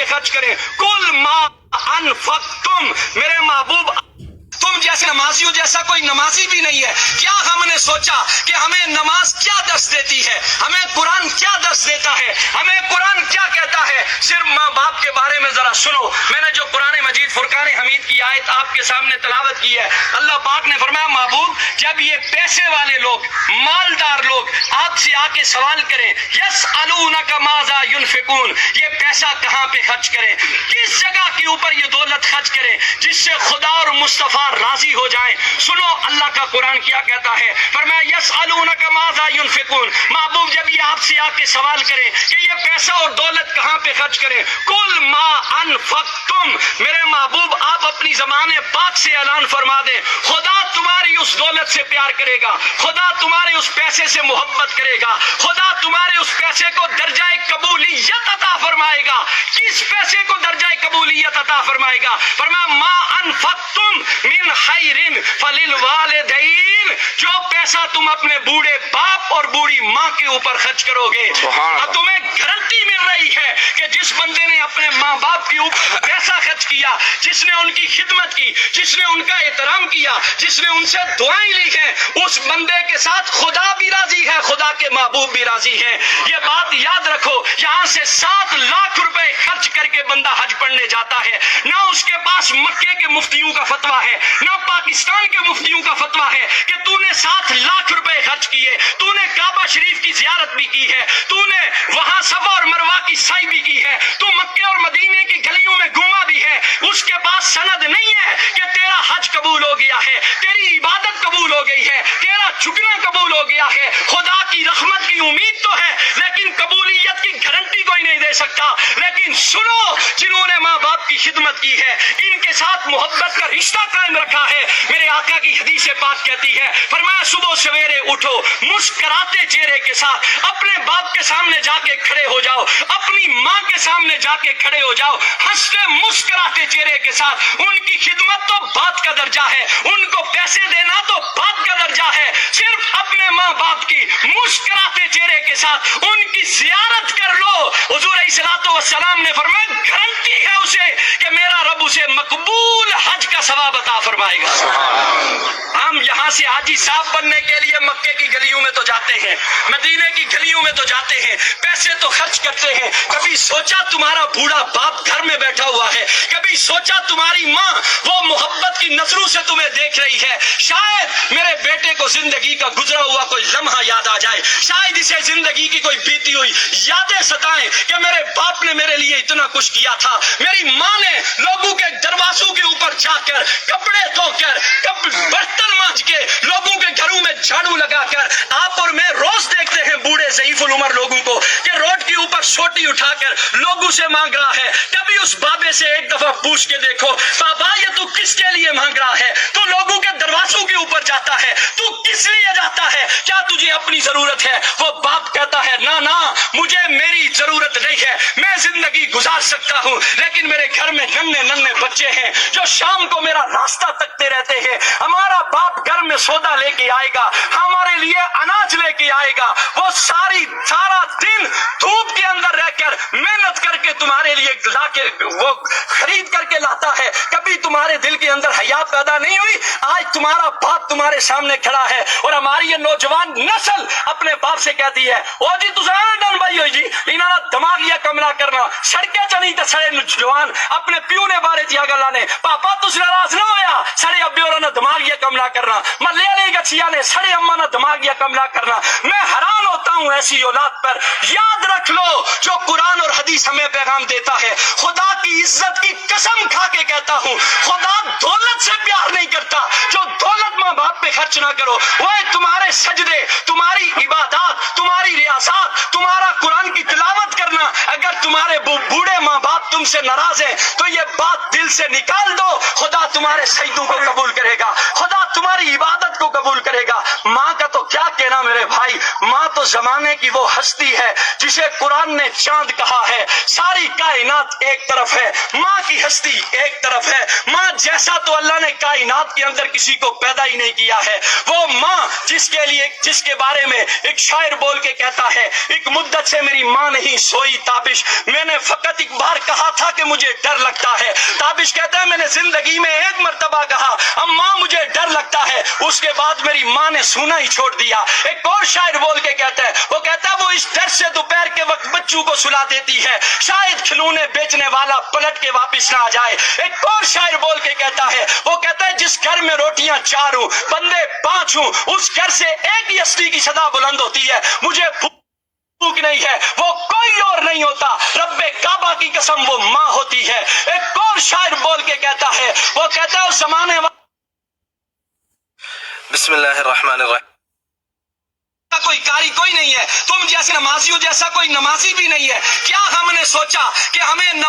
پہ خرچ کریں. کل ما انفقتم، میرے محبوب تم جیسے نمازیوں جیسا کوئی نمازی بھی نہیں ہے. کیا ہم نے سوچا کہ ہمیں نماز کیا درس دیتی ہے، ہمیں قرآن کیا درس دیتا ہے، ہمیں قرآن کیا کہتا ہے؟ صرف ماں باپ کے بارے میں ذرا سنو. میں نے جو قرآن مجید فرقان حمید کی آیت آپ کے سامنے تلاوت کی ہے، اللہ پاک نے فرمایا محبوب جب یہ پیسے والے لوگ، مالدار لوگ آپ سے آ کے سوال کریں یسألونک ماذا ينفقون، یہ پیسہ کہاں پہ خرچ کریں، کس جگہ کے اوپر یہ دولت خرچ کریں جس سے خدا اور مصطفیٰ راضی ہو جائیں. سنو اللہ کا قرآن کیا کہتا ہے، فرمایا یسألونک ماذا ينفقون. محبوب جب یہ آپ سے آ کے سوال کریں کہ یہ پیسہ اور دولت کہاں پہ خرچ کریں، کل ما انفقتم، میرے محبوب آپ اپنی زبان پاک سے اعلان فرما دیں خدا تمہاری اس دولت سے پیار کرے گا، خدا تمہارے اس پیسے سے محبت کرے گا، خدا تمہارے اس پیسے کو درجہ قبولیت عطا فرمائے گا. کس پیسے کو درجہ قبولیت عطا فرمائے گا؟ فرمایا ما انفقتم من خیر فللوالدین، جو پیسہ تم اپنے بوڑھے باپ اور بوڑھی ماں کے اوپر خرچ کرو گے، اور تمہیں گارنٹی مل رہی ہے کہ جس بندے نے اپنے ماں باپ کے اوپر پیسہ خرچ کیا، جس نے ان کی خدمت کی، جس نے ان کا احترام کیا، جس نے ان سے دعائیں لی ہیں، اس بندے کے ساتھ خدا بھی راضی ہے، خدا کے محبوب بھی راضی ہیں. یہ بات یاد رکھو، یہاں سے 7 لاکھ روپے خرچ کر کے بندہ حج پڑھنے جاتا ہے، نہ اس کے پاس مکے کے مفتیوں کا فتویٰ ہے، نہ پاکستان کے مفتیوں کا فتویٰ ہے کہ تو نے 7 لاکھ روپے خرچ کیے، تو نے کعبہ شریف کی زیارت بھی کی ہے، تو نے وہاں صفا اور مروہ کی سعی بھی کی ہے، تو مکے اور مدینے کی گلیوں میں گھوما بھی ہے. اس کے پاس سند نہیں ہے کہ تیرا حج قبول ہو گیا ہے، تیری عبادت قبول ہو گئی ہے، تیرا جھکنا قبول ہو گیا ہے. خدا کی رحمت کی امید تو ہے لیکن قبولیت کی گارنٹی کوئی نہیں دے سکتا. لیکن سنو، جنہوں نے ماں باپ کی خدمت کی ہے، ان کے ساتھ محبت کا رشتہ قائم رکھا ہے، میرے آقا کی حدیث پاک کہتی ہے، فرمایا صبح سویرے اٹھو مسکراتے چہرے کے ساتھ اپنے باپ کے سامنے جا کے کھڑے ہو جاؤ، اپنی ماں کے سامنے جا کے کھڑے ہو جاؤ، ہنستے مسکراتے چہرے کے ساتھ. ان کی خدمت تو بات کا درجہ ہے، ان کو پیسے دینا تو بات کا درجہ ہے. صرف اپنے ماں باپ کی مسکراتے چہرے کے ساتھ ان کی زیارت کر لو. حضور علیہ الصلوۃ والسلام نے فرمایا گارنٹی ہے اسے کہ میرا رب اسے مقبول حج کا ثواب عطا فرمائے گا. ہم یہاں سے حاجی صاحب بننے کے لیے مکے کی گلیوں میں تو جاتے ہیں، مدینے کی گلیوں میں تو جاتے ہیں، پیسے تو خرچ کرتے ہیں. کبھی سوچا تمہارا بوڑھا باپ گھر میں بیٹھا ہوا ہے، کبھی سوچا تمہاری ماں وہ محبت کی نظروں سے تمہیں دیکھ رہی ہے، شاید میرے بیٹے کو زندگی کا گزرا ہوا کوئی لمحہ یاد آ جائے، شاید اسے زندگی کی کوئی بیتی ہوئی یادیں ستائیں کہ میرے باپ نے میرے لیے اتنا کچھ کیا تھا، میری ماں نے لوگوں کے دروازوں کے اوپر جا کر کپڑے دھو کر برتن مانج کے لوگوں کے گھروں میں جھاڑو لگا کر. آپ اور میں روز دیکھتے ہیں بوڑھے ضعیف العمر لوگوں کو کہ روڈ کے اوپر سوٹی اٹھا کر لوگوں سے مانگ رہا ہے. کبھی اس بابے سے ایک دفعہ پوچھ کے دیکھو، بابا یہ تو کس کے لیے مانگ رہا ہے؟ تو لوگوں کے دروازوں کے اوپر جاتا ہے، تو کس لیے جاتا ہے؟ کیا تجھے اپنی ضرورت ہے؟ وہ باپ کہتا ہے نہ مجھے میری ضرورت نہیں ہے، میں زندگی گزار سکتا ہوں، لیکن میرے گھر میں ننھے بچے ہیں جو شام کو میرا راستہ تکتے رہتے ہیں. ہمارا باپ گھر میں سودا لے کے آئے گا، ہمارے لیے اناج لے کے آئے گا، وہ سارا دن دھوپ کے اندر رہ کر محنت کر کے تمہارے لیے لا کے وہ خرید کر کے لاتا ہے. کبھی تمہارے دل کے اندر حیا پیدا نہیں ہوئی؟ آج تمہارا باپ تمہارے سامنے کھڑا ہے اور ہماری یہ نوجوان نسل اپنے باپ سے کہتی ہے او جی تساں ڈن بھائی ہوئی جی انہاں دماغ یا کملا کرنا سڑکیں چنی تے سڑے نوجوان اپنے پیو نے بارے چ گلاں نے پاپا تس ناراض نہ ہویا سڑے ابے اور نے دماغ یا کملا کرنا محلے والے گچھیا نے سڑے اما نے دماغ یا کملا کرنا. میں حیران ہوتا ہوں ایسی اولاد پر. یاد رکھ لو جو قرآن اور حدیث ہمیں پیغام دیتا ہے، خدا کی عزت کی قسم کھا کے کہتا ہوں خدا دولت سے پیار نہیں کرتا. جو دولت ماں باپ پہ خرچ نہ کرو، وہ تمہارے سجدے، تمہاری عبادات، تمہاری ریاضات، تمہارا قرآن کی تلاوت کرنا، اگر تمہارے بوڑھے ماں باپ تم سے ناراض ہیں تو یہ بات دل سے نکال دو، خدا تمہارے سجدوں کو قبول کرے گا، خدا تمہاری عبادت کو قبول کرے گا۔ ماں کا تو کیا کہنا میرے بھائی، ماں تو زمانے کی وہ ہستی ہے جسے قرآن نے چاند کہا ہے۔ ساری کائنات ایک طرف ہے، ماں کی ہستی ایک طرف ہے۔ ماں جیسا تو اللہ نے کائنات کے اندر کسی کو پیدا ہی نہیں کیا ہے۔ وہ ماں جس کے بارے میں ایک شاعر بول کے کہتا ہے، ایک مدت سے میری ماں نہیں سوئی تابش، میں نے فقط ایک بار کہا تھا کہ مجھے ڈر لگتا ہے۔ تابش کہتا ہے میں نے زندگی میں ایک مرتبہ کہا اماں مجھے ڈر لگتا ہے، اس کے بعد میری ماں نے سونا ہی چھوڑ دیا۔ ایک اور شاعر بول کے کہتا ہے، وہ کہتا ہے وہ اس ڈر سے دوپہر کے وقت بچوں کو سلا دیتی ہے، شاید کھلونے بیچنے والا پلٹ کے واپس نہ آ جائے۔ ایک اور شاعر بول کے کہتا ہے، وہ کہتا ہے جس گھر میں روٹیاں 4 ہوں بندے 5 ہوں، اس گھر سے ایک ہی ہستی کی صدا بلند ہوتی ہے، مجھے بھوک نہیں ہے، وہ کوئی اور نہیں ہوتا، رب کعبہ کی قسم وہ ماں ہوتی ہے۔ ایک اور شاعر بول کے کہتا ہے، وہ کہتا ہے اس زمانے بسم اللہ الرحمن الرحیم۔ کوئی قاری کوئی نہیں ہے، تم جیسے نمازیوں جیسا کوئی نمازی بھی نہیں ہے۔ کیا ہم نے سوچا کہ ہمیں